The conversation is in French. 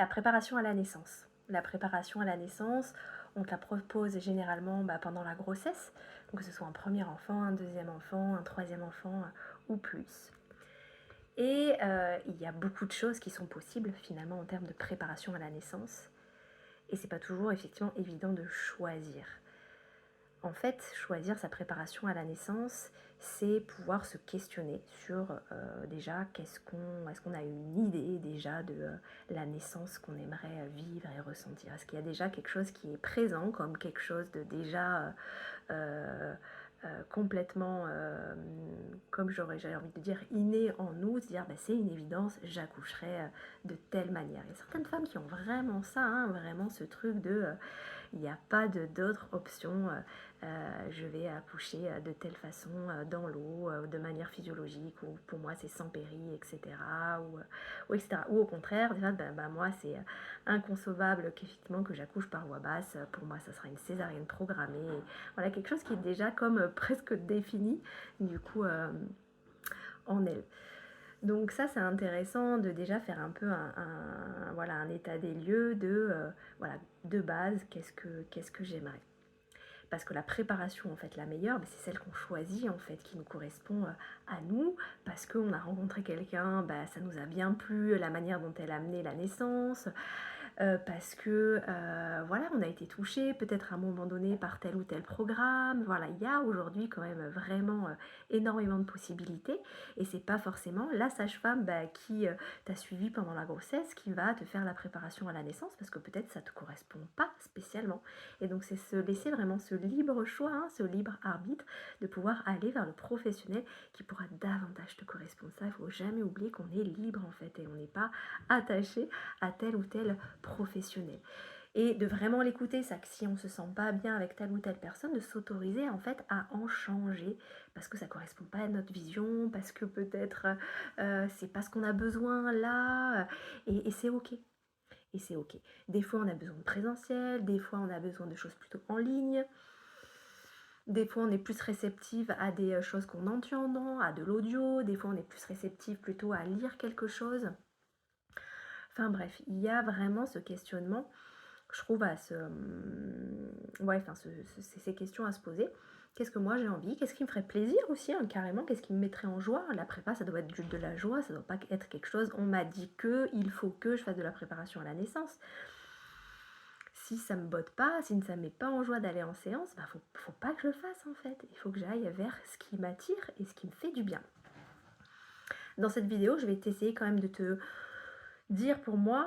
La préparation à la naissance. La préparation à la naissance, on te la propose généralement pendant la grossesse, donc que ce soit un premier enfant, un deuxième enfant, un troisième enfant ou plus. Et il y a beaucoup de choses qui sont possibles finalement en termes de préparation à la naissance. Et c'est pas toujours effectivement évident de choisir. En fait, choisir sa préparation à la naissance, c'est pouvoir se questionner sur déjà est-ce qu'on a une idée déjà de la naissance qu'on aimerait vivre et ressentir. Est-ce qu'il y a déjà quelque chose qui est présent comme quelque chose de déjà complètement, comme j'aurais envie de dire, inné en nous, se dire c'est une évidence, j'accoucherai de telle manière. Il y a certaines femmes qui ont vraiment ça, hein, vraiment ce truc de il n'y a pas d'autre option, je vais accoucher de telle façon dans l'eau, de manière physiologique, ou pour moi c'est sans péri, etc. Ou, etc. Ou au contraire, moi c'est inconcevable qu'effectivement que j'accouche par voie basse, pour moi ça sera une césarienne programmée. Et voilà, quelque chose qui est déjà comme presque défini du coup en elle. Donc ça c'est intéressant de déjà faire un peu un état des lieux de base, qu'est-ce que j'aimerais. Parce que la préparation en fait la meilleure, c'est celle qu'on choisit en fait, qui nous correspond à nous, parce qu'on a rencontré quelqu'un, ça nous a bien plu, la manière dont elle a amené la naissance, parce que voilà, on a été touché peut-être à un moment donné par tel ou tel programme. Voilà, il y a aujourd'hui quand même vraiment énormément de possibilités, et c'est pas forcément la sage-femme qui t'a suivi pendant la grossesse qui va te faire la préparation à la naissance, parce que peut-être ça te correspond pas spécialement. Et donc c'est se laisser vraiment ce libre choix, hein, ce libre arbitre, de pouvoir aller vers le professionnel qui pourra davantage te correspondre. Ça, il faut jamais oublier qu'on est libre en fait, et on n'est pas attaché à tel ou tel professionnel. Et de vraiment l'écouter, ça que si on se sent pas bien avec telle ou telle personne, de s'autoriser en fait à en changer, parce que ça correspond pas à notre vision, parce que peut-être c'est pas ce qu'on a besoin là, et c'est ok. Et c'est ok. Des fois on a besoin de présentiel, des fois on a besoin de choses plutôt en ligne, des fois on est plus réceptive à des choses qu'on entend, à de l'audio, des fois on est plus réceptive plutôt à lire quelque chose. Enfin bref, il y a vraiment ce questionnement, je trouve, ces questions à se poser. Qu'est-ce que moi j'ai envie? Qu'est-ce qui me ferait plaisir aussi, hein, carrément? Qu'est-ce qui me mettrait en joie? La prépa, ça doit être juste de la joie, ça doit pas être quelque chose, on m'a dit que, il faut que je fasse de la préparation à la naissance. Si ça me botte pas, si ça me met pas en joie d'aller en séance, faut pas que je le fasse en fait. Il faut que j'aille vers ce qui m'attire et ce qui me fait du bien. Dans cette vidéo, je vais t'essayer quand même de te dire pour moi